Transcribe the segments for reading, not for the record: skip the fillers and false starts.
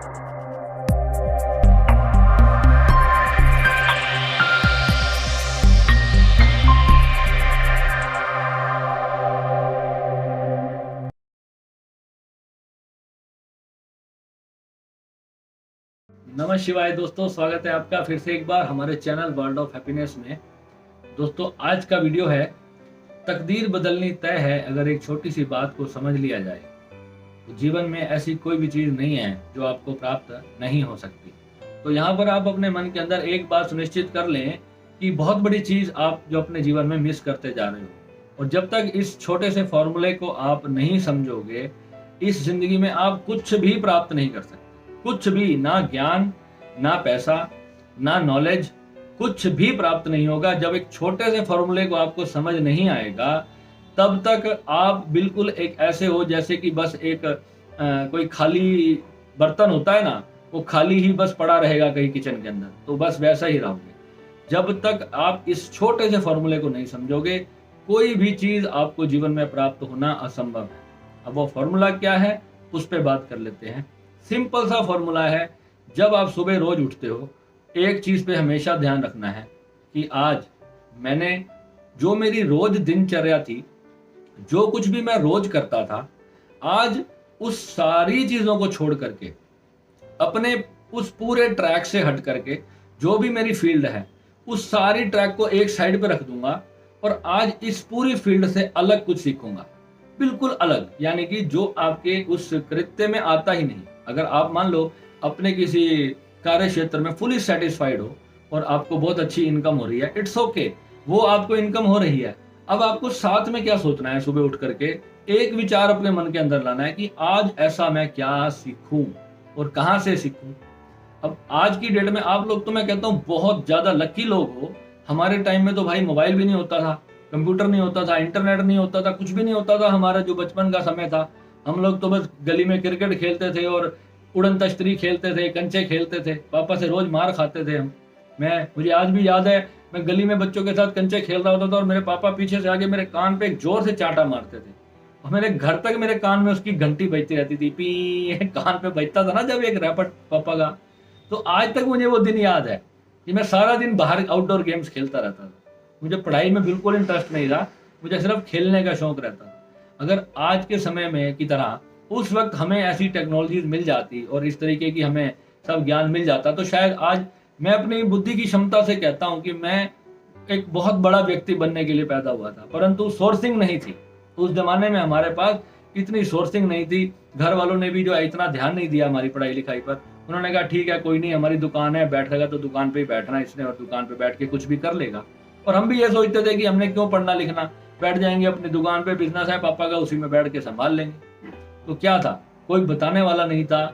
नमः शिवाय दोस्तों, स्वागत है आपका फिर से एक बार हमारे चैनल वर्ल्ड ऑफ हैप्पीनेस में। दोस्तों, आज का वीडियो है तकदीर बदलनी तय है अगर एक छोटी सी बात को समझ लिया जाए। तो जीवन में ऐसी कोई भी चीज नहीं है जो आपको प्राप्त नहीं हो सकती। तो यहाँ पर आप अपने मन के अंदर एक बात सुनिश्चित कर लें कि बहुत बड़ी चीज आप जो अपने जीवन में मिस करते जा रहे हो, और जब तक इस छोटे से फॉर्मूले को आप नहीं समझोगे, इस जिंदगी में आप कुछ भी प्राप्त नहीं कर सकते। कुछ भी, ना ज्ञान, ना पैसा, ना नॉलेज, कुछ भी प्राप्त नहीं होगा। जब एक छोटे से फॉर्मूले को आपको समझ नहीं आएगा, तब तक आप बिल्कुल एक ऐसे हो जैसे कि बस एक कोई खाली बर्तन होता है ना, वो खाली ही बस पड़ा रहेगा कहीं किचन के अंदर, तो बस वैसा ही रहोगे। जब तक आप इस छोटे से फॉर्मूले को नहीं समझोगे, कोई भी चीज आपको जीवन में प्राप्त होना असंभव है। अब वो फॉर्मूला क्या है, उस पर बात कर लेते हैं। सिंपल सा फॉर्मूला है, जब आप सुबह रोज उठते हो, एक चीज पे हमेशा ध्यान रखना है कि आज मैंने जो मेरी रोज दिनचर्या थी, जो कुछ भी मैं रोज करता था, आज उस सारी चीजों को छोड़ करके, अपने उस पूरे ट्रैक से हट करके, जो भी मेरी फील्ड है उस सारी ट्रैक को एक साइड पे रख दूंगा और आज इस पूरी फील्ड से अलग कुछ सीखूंगा, बिल्कुल अलग। यानी कि जो आपके उस कृत्य में आता ही नहीं। अगर आप मान लो अपने किसी कार्य क्षेत्र में फुली सेटिस्फाइड हो और आपको बहुत अच्छी इनकम हो रही है, इट्स ओके, वो आपको इनकम हो रही है। अब आपको साथ में क्या सोचना है, सुबह उठ करके एक विचार अपने मन के अंदर लाना है कि आज ऐसा मैं क्या सीखूं और कहां से सीखूं। अब आज की डेट में आप लोग, तो मैं कहता हूं बहुत ज्यादा लकी लोग हो। हमारे टाइम में तो भाई मोबाइल भी नहीं होता था, कंप्यूटर नहीं होता था, इंटरनेट नहीं होता था, कुछ भी नहीं होता था। हमारा जो बचपन का समय था, हम लोग तो बस गली में क्रिकेट खेलते थे और उड़न तश्तरी खेलते थे, कंचे खेलते थे। पापा से रोज मार खाते थे हम। मुझे आज भी याद है, मैं गली में बच्चों के साथ कंचे खेल रहा होता था और मेरे पापा पीछे से आगे मेरे कान पे एक जोर से चांटा मारते थे और मेरे घर तक मेरे कान में उसकी घंटी बजती रहती थी, पी कान पे बजता था ना जब एक रैपट पापा का। तो आज तक मुझे वो दिन याद है कि मैं सारा दिन बाहर आउटडोर गेम्स खेलता रहता था। मुझे पढ़ाई में बिल्कुल इंटरेस्ट नहीं रहा, मुझे सिर्फ खेलने का शौक रहता था। अगर आज के समय में की तरह उस वक्त हमें ऐसी टेक्नोलॉजीज मिल जाती और इस तरीके की हमें सब ज्ञान मिल जाता, तो शायद आज मैं अपनी बुद्धि की क्षमता से कहता हूं कि मैं एक बहुत बड़ा व्यक्ति बनने के लिए पैदा हुआ था। परंतु सोर्सिंग नहीं थी उस जमाने में, हमारे पास इतनी सोर्सिंग नहीं थी। घर वालों ने भी जो है इतना ध्यान नहीं दिया हमारी पढ़ाई लिखाई पर। उन्होंने कहा ठीक है, कोई नहीं, हमारी दुकान है, बैठेगा तो दुकान पे ही बैठना इसने और दुकान पे बैठ के कुछ भी कर लेगा। और हम भी ये सोचते थे कि हमने क्यों पढ़ना लिखना, बैठ जाएंगे अपनी दुकान पे, बिजनेस है पापा का, उसी में बैठ के संभाल लेंगे। तो क्या था, कोई बताने वाला नहीं था,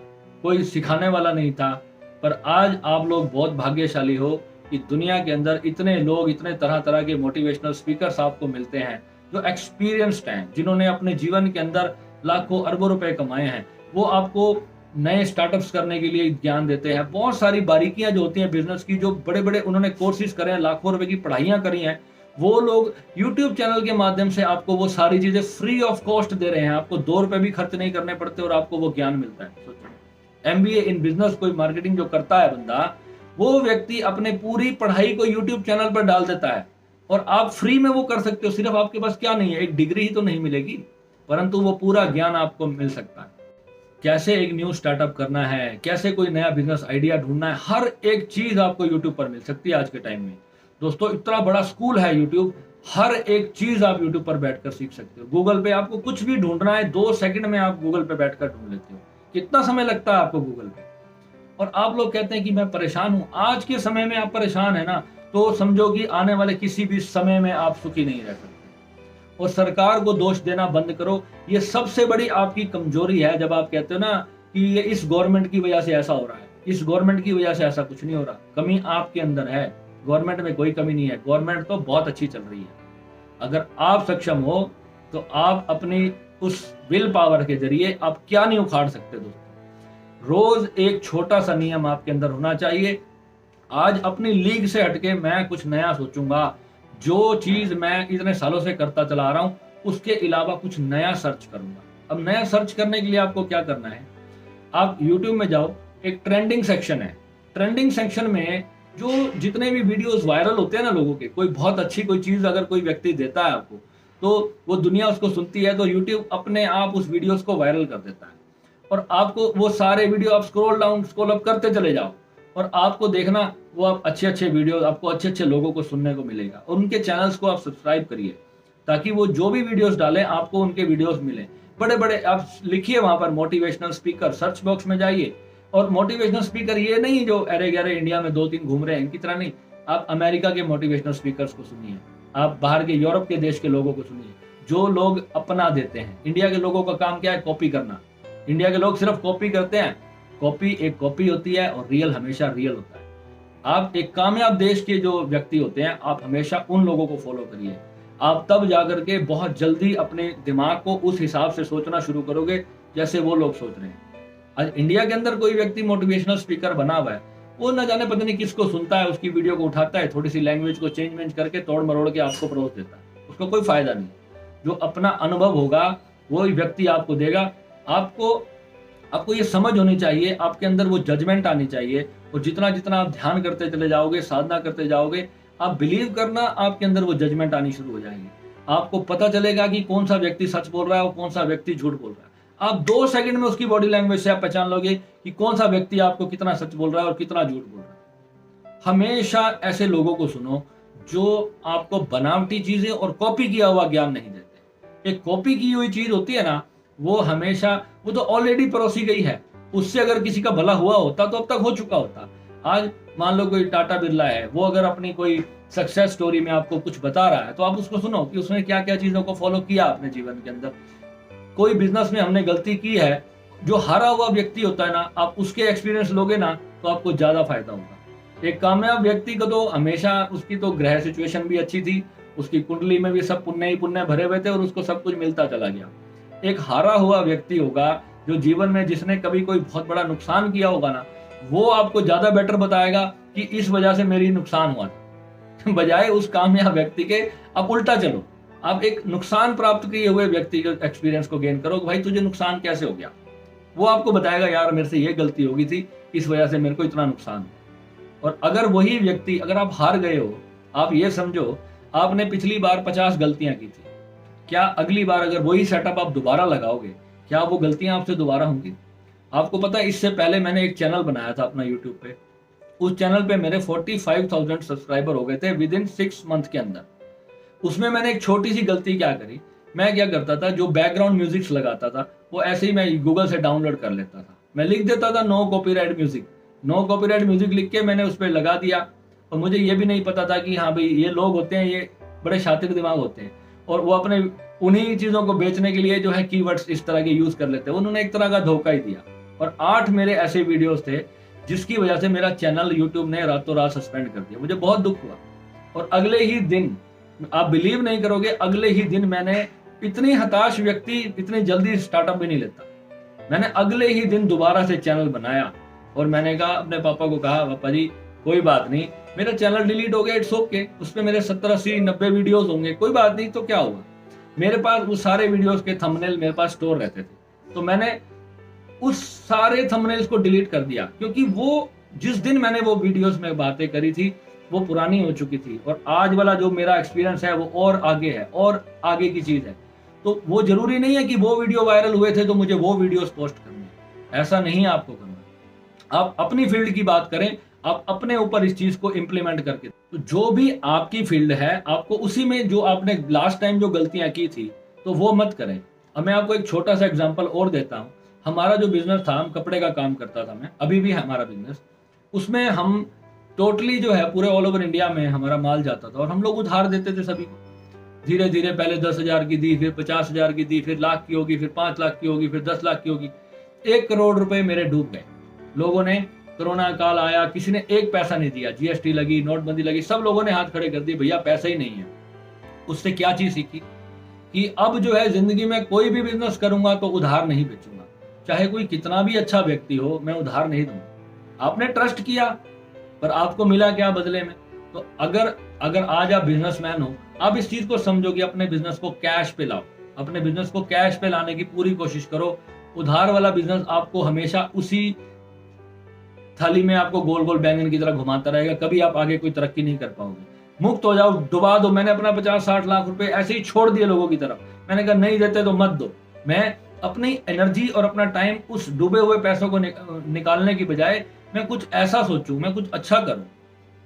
कोई सिखाने वाला नहीं था। पर आज आप लोग बहुत भाग्यशाली हो कि दुनिया के अंदर इतने लोग, इतने तरह तरह के मोटिवेशनल स्पीकर्स आपको मिलते हैं जो एक्सपीरियंस्ड हैं, जिन्होंने अपने जीवन के अंदर लाखों अरबों रुपए कमाए हैं। वो आपको नए स्टार्टअप्स करने के लिए ज्ञान देते हैं। बहुत सारी बारीकियां जो होती हैं बिजनेस की, जो बड़े बड़े उन्होंने कोर्सेज करे हैं, लाखों रुपए की पढ़ाइयां करी हैं, वो लोग YouTube चैनल के माध्यम से आपको वो सारी चीजें फ्री ऑफ कॉस्ट दे रहे हैं। आपको 2 रुपए भी खर्च नहीं करने पड़ते और आपको वो ज्ञान मिलता है। सोचो, MBA इन बिजनेस, कोई मार्केटिंग जो करता है बंदा, वो व्यक्ति अपने पूरी पढ़ाई को YouTube चैनल पर डाल देता है और आप फ्री में वो कर सकते हो। सिर्फ आपके पास क्या नहीं है, एक डिग्री ही तो नहीं मिलेगी, परंतु वो पूरा ज्ञान आपको मिल सकता है। कैसे एक न्यू स्टार्टअप करना है, कैसे कोई नया बिजनेस आइडिया ढूंढना है, हर एक चीज आपको YouTube पर मिल सकती है आज के टाइम में। दोस्तों, इतना बड़ा स्कूल है YouTube, हर एक चीज आप YouTube पर बैठकर सीख सकते हो। गूगल पे आपको कुछ भी ढूंढना है, 2 सेकंड में आप गूगल पे बैठकर ढूंढ लेते हो। कितना समय लगता है आपको गूगल पे? और आप लोग कहते हैं कि मैं परेशान हूं। आज के समय में आप परेशान है ना, तो समझो कि आने वाले किसी भी समय में आप सुखी नहीं रह सकते। और सरकार को दोष देना बंद करो। ये सबसे बड़ी आपकी कमजोरी है, जब आप कहते हो ना कि ये इस गवर्नमेंट की वजह से ऐसा हो रहा है, इस गवर्नमेंट की वजह से ऐसा कुछ नहीं हो रहा। कमी आपके अंदर है, गवर्नमेंट में कोई कमी नहीं है। गवर्नमेंट तो बहुत अच्छी चल रही है। अगर आप सक्षम हो तो आप अपनी उस विल पावर के जरिए आप क्या नहीं उखाड़ सकते। दोस्तों, रोज एक छोटा सा नियम आपके अंदर होना चाहिए। आज अपनी लीग से हटके मैं कुछ नया सोचूंगा। जो चीज मैं इतने सालों से करता चला आ रहा हूं, उसके अलावा कुछ नया सर्च करूंगा। अब नया सर्च करने के लिए आपको क्या करना है, आप YouTube में जाओ, एक ट्रेंडिंग सेक्शन है। ट्रेंडिंग सेक्शन में जो जितने भी वीडियोस वायरल होते हैं ना लोगों के, कोई बहुत अच्छी कोई चीज अगर कोई व्यक्ति देता है आपको, तो वो दुनिया उसको सुनती है, तो यूट्यूब अपने आप उस वीडियोस को वायरल कर देता है। और आपको वो सारे वीडियो आप स्क्रॉल अप करते चले जाओ, और आपको देखना वो आप अच्छे अच्छे वीडियो, आपको अच्छे अच्छे लोगों को सुनने को मिलेगा। और उनके चैनल्स को आप सब्सक्राइब करिए, ताकि वो जो भी वीडियोस डालें आपको उनके वीडियोस मिले। बड़े बड़े आप लिखिए वहां पर मोटिवेशनल स्पीकर, सर्च बॉक्स में जाइए, और मोटिवेशनल स्पीकर ये नहीं जो अरे गहरे इंडिया में 2-3 घूम रहे हैं इनकी तरह नहीं, आप अमेरिका के मोटिवेशनल स्पीकर्स को सुनिए, आप बाहर के यूरोप के देश के लोगों को सुनिए, जो लोग अपना देते हैं। इंडिया के लोगों का काम क्या है? कॉपी करना। इंडिया के लोग सिर्फ कॉपी करते हैं। कॉपी एक कॉपी होती है और रियल हमेशा रियल होता है। आप एक कामयाब देश के जो व्यक्ति होते हैं, आप हमेशा उन लोगों को फॉलो करिए। आप तब जाकर के बहुत जल्दी अपने दिमाग को उस हिसाब से सोचना शुरू करोगे जैसे वो लोग सोच रहे हैं। आज इंडिया के अंदर कोई व्यक्ति मोटिवेशनल स्पीकर बना हुआ है, वो न जाने पता नहीं किसको सुनता है, उसकी वीडियो को उठाता है, थोड़ी सी लैंग्वेज को चेंज करके तोड़ मरोड़ के आपको परोस देता है, उसको कोई फायदा नहीं। जो अपना अनुभव होगा वो व्यक्ति आपको देगा। आपको ये समझ होनी चाहिए, आपके अंदर वो जजमेंट आनी चाहिए, और जितना जितना आप ध्यान करते चले जाओगे, साधना करते जाओगे, आप बिलीव करना आपके अंदर वो जजमेंट आनी शुरू हो जाएगी। आपको पता चलेगा कि कौन सा व्यक्ति सच बोल रहा है और कौन सा व्यक्ति झूठ बोल रहा है। आप 2 सेकंड में उसकी बॉडी लैंग्वेज से आप पहचान लोगे कि कौन सा व्यक्ति आपको कितना सच बोल रहा है और कितना झूठ बोल रहा है। हमेशा ऐसे लोगों को सुनो जो आपको बनावटी चीजें और कॉपी किया हुआ ज्ञान नहीं देते। एक कॉपी की हुई चीज होती है ना, वो हमेशा, वो तो ऑलरेडी परोसी गई है, उससे अगर किसी का भला हुआ होता तो अब तक हो चुका होता। आज मान लो कोई टाटा बिरला है, वो अगर अपनी कोई सक्सेस स्टोरी में आपको कुछ बता रहा है, तो आप उसको सुनो कि उसने क्या क्या चीजों को फॉलो किया अपने जीवन के अंदर। कोई बिजनेस में हमने गलती की है, जो हारा हुआ व्यक्ति होता है ना, आप उसके एक्सपीरियंस लोगे ना तो आपको ज्यादा फायदा होगा। एक कामयाब व्यक्ति को तो हमेशा उसकी तो ग्रह सिचुएशन भी अच्छी थी, उसकी कुंडली में भी सब पुण्य ही पुण्य भरे हुए थे और उसको सब कुछ मिलता चला गया। एक हारा हुआ व्यक्ति होगा जो जीवन में, जिसने कभी कोई बहुत बड़ा नुकसान किया होगा ना, वो आपको ज्यादा बेटर बताएगा कि इस वजह से मेरी नुकसान हुआ था। बजाय उस कामयाब व्यक्ति के आप उल्टा चलो, आप एक नुकसान प्राप्त किए हुए व्यक्ति के एक्सपीरियंस को गेन करो, भाई तुझे नुकसान कैसे हो गया। वो आपको बताएगा यार मेरे से ये गलती हो गई थी, इस वजह से मेरे को इतना नुकसान हुआ। और अगर वही व्यक्ति, अगर आप हार गए हो, आप ये समझो आपने पिछली बार 50 गलतियां की थी, क्या अगली बार अगर वही सेटअप आप दोबारा लगाओगे, क्या वो गलतियां आपसे दोबारा होंगी? आपको पता है, इससे पहले मैंने एक चैनल बनाया था अपना यूट्यूब पे। उस चैनल पे मेरे 45,000 सब्सक्राइबर हो गए थे विद इन 6 मंथ के अंदर। उसमें मैंने एक छोटी सी गलती क्या करी, मैं क्या करता था, जो बैकग्राउंड म्यूजिक्स लगाता था वो ऐसे ही मैं गूगल से डाउनलोड कर लेता था। मैं लिख देता था no copyright music, no copyright music लिख के मैंने उस पर लगा दिया। और मुझे ये भी नहीं पता था कि हाँ भाई ये लोग होते हैं, ये बड़े शातिर दिमाग होते हैं, और वो अपने उन्हीं चीजों को बेचने के लिए जो है कीवर्ड्स इस तरह के यूज कर लेते हैं। उन्होंने एक तरह का धोखा ही दिया। और 8 मेरे ऐसे वीडियोस थे जिसकी वजह से मेरा चैनल यूट्यूब ने रातों रात सस्पेंड कर दिया। मुझे बहुत दुख हुआ। और अगले ही दिन, आप बिलीव नहीं करोगे, अगले ही दिन मैंने, इतनी हताश व्यक्ति इतनी जल्दी स्टार्टअप भी नहीं लेता, मैंने अगले ही दिन दोबारा से चैनल बनाया। और मैंने कहा, अपने पापा को कहा, पापा जी कोई बात नहीं, मेरा चैनल डिलीट हो गया, इट्स ओके, उस पर मेरे 70, 80, 90 वीडियोस होंगे, कोई बात नहीं, तो क्या हुआ। मेरे पास वो सारे वीडियोस के थंबनेल मेरे पास स्टोर रहते थे, तो मैंने उस सारे थंबनेल्स को डिलीट कर दिया, क्योंकि वो जिस दिन मैंने वो वीडियोस में बातें करी थी वो पुरानी हो चुकी थी। और आज वाला जो मेरा एक्सपीरियंस है वो और आगे है, और आगे की चीज है। तो वो जरूरी नहीं है कि वो वीडियो वायरल हुए थे तो मुझे वो वीडियोस पोस्ट करनी है, ऐसा नहीं आपको करना। आप अपनी फील्ड की बात करें, आप अपने ऊपर इस चीज को इम्प्लीमेंट करके, तो जो भी आपकी फील्ड है आपको उसी में, जो आपने लास्ट टाइम जो गलतियां की थी तो वो मत करें। अब मैं आपको एक छोटा सा एग्जांपल और देता हूं। हमारा जो बिजनेस था, हम कपड़े का काम करता था, मैं अभी भी हमारा बिजनेस, उसमें हम टोटली जो है पूरे ऑल ओवर इंडिया में हमारा माल जाता था, और हम लोग उधार देते थे सभी को। धीरे धीरे पहले 10,000 की दी, फिर 50,000 की दी, फिर लाख की होगी, फिर 5 लाख की होगी, फिर 10 लाख की होगी। 1 करोड़ रुपए मेरे डूब गए। लोगों ने, कोरोना काल आया, किसी ने एक पैसा नहीं दिया, जीएसटी लगी, नोटबंदी लगी, सब लोगों ने हाथ खड़े कर दिए, भैया पैसा ही नहीं है। उससे क्या चीज सीखी कि अब जो है जिंदगी में कोई भी बिजनेस करूंगा तो उधार नहीं बेचूंगा, चाहे कोई कितना भी अच्छा व्यक्ति हो, मैं उधार नहीं दूंगा। आपने ट्रस्ट किया, पर आपको मिला क्या बदले में? तो अगर आज आप बिजनेसमैन हो, आप इस चीज को समझो कि अपने बिजनेस को कैश पे लाओ, अपने बिजनेस को कैश पे लाने की पूरी कोशिश करो। उधार वाला बिजनेस आपको हमेशा उसी थाली में आपको गोल गोल बैंगन की तरह घुमाता रहेगा, कभी आप आगे कोई तरक्की नहीं कर पाओगे। मुक्त हो जाओ, डुबा दो। मैंने अपना 50-60 लाख रुपए ऐसे ही छोड़ दिए लोगों की तरफ। मैंने कहा नहीं देते तो मत दो। मैं अपनी एनर्जी और अपना टाइम उस डूबे हुए पैसों को निकालने की बजाय मैं कुछ ऐसा सोचूं, मैं कुछ अच्छा करूं,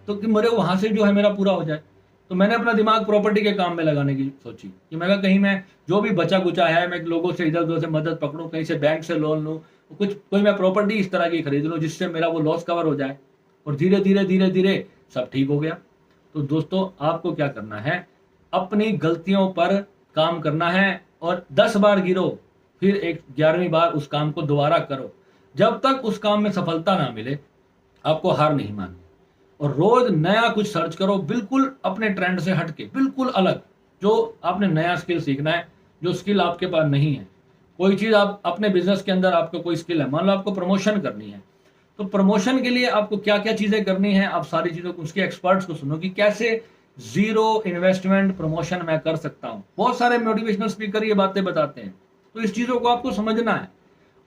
तो कि मेरे वहां से जो है मेरा पूरा हो जाए। तो मैंने अपना दिमाग प्रॉपर्टी के काम में लगाने की सोची कि मैं कहा कहीं मैं जो भी बचा कुचा है, मैं लोगों से इधर उधर से मदद पकड़ूं, कहीं से बैंक से लोन लूं, कुछ कोई मैं प्रॉपर्टी इस तरह की खरीद लूं जिससे मेरा वो लॉस कवर हो जाए। और धीरे धीरे धीरे धीरे सब ठीक हो गया। तो दोस्तों, आपको क्या करना है, अपनी गलतियों पर काम करना है और 10 बार गिरो, फिर 11वीं बार उस काम को दोबारा करो। जब तक उस काम में सफलता ना मिले, आपको हार नहीं माननी। और रोज नया कुछ सर्च करो, बिल्कुल अपने ट्रेंड से हटके, बिल्कुल अलग। जो आपने नया स्किल सीखना है, जो स्किल आपके पास नहीं है। कोई चीज आप अपने बिजनेस के अंदर, आपको कोई स्किल है, मान लो आपको प्रमोशन करनी है, तो प्रमोशन के लिए आपको क्या क्या चीजें करनी है, आप सारी चीजों को, उसके एक्सपर्ट्स को सुनो कि कैसे जीरो इन्वेस्टमेंट प्रमोशन मैं कर सकता हूं। बहुत सारे मोटिवेशनल स्पीकर ये बातें बताते हैं। तो इस चीजों को आपको समझना है,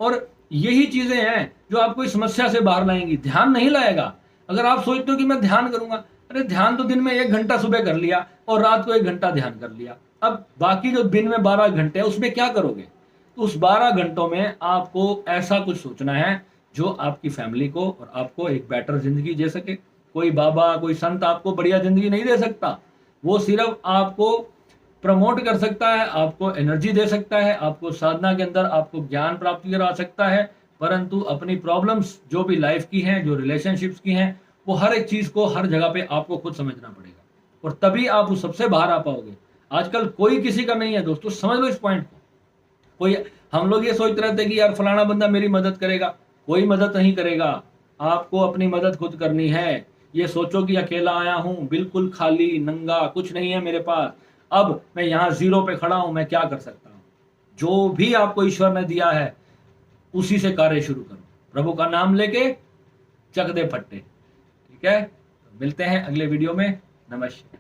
और यही चीजें हैं जो आपको इस समस्या से बाहर लाएंगी। ध्यान नहीं लाएगा। अगर आप सोचते हो कि मैं ध्यान करूंगा, अरे ध्यान तो दिन में 1 घंटा सुबह कर लिया और रात को 1 घंटा ध्यान कर लिया, अब बाकी जो दिन में 12 घंटे है उसमें क्या करोगे? तो उस 12 घंटों में आपको ऐसा कुछ सोचना है जो आपकी फैमिली को और आपको एक बेटर जिंदगी दे सके। कोई बाबा, कोई संत आपको बढ़िया जिंदगी नहीं दे सकता। वो सिर्फ आपको प्रमोट कर सकता है, आपको एनर्जी दे सकता है, आपको साधना के अंदर आपको ज्ञान प्राप्त करा सकता है, परंतु अपनी प्रॉब्लम्स जो भी लाइफ की हैं, जो रिलेशनशिप्स की हैं, वो हर एक चीज को हर जगह पे आपको खुद समझना पड़ेगा, और तभी आप उस सबसे बाहर आ पाओगे। आजकल कोई किसी का नहीं है दोस्तों, समझ लो इस पॉइंट को। कोई, हम लोग ये सोचते रहते हैं कि यार फलाना बंदा मेरी मदद करेगा, कोई मदद नहीं करेगा। आपको अपनी मदद खुद करनी है। ये सोचो कि अकेला आया हूं, बिल्कुल खाली नंगा, कुछ नहीं है मेरे पास, अब मैं यहाँ जीरो पे खड़ा हूं, मैं क्या कर सकता हूँ? जो भी आपको ईश्वर ने दिया है उसी से कार्य शुरू करो, प्रभु का नाम लेके चक दे फट्टे। ठीक है, मिलते हैं अगले वीडियो में। नमस्कार।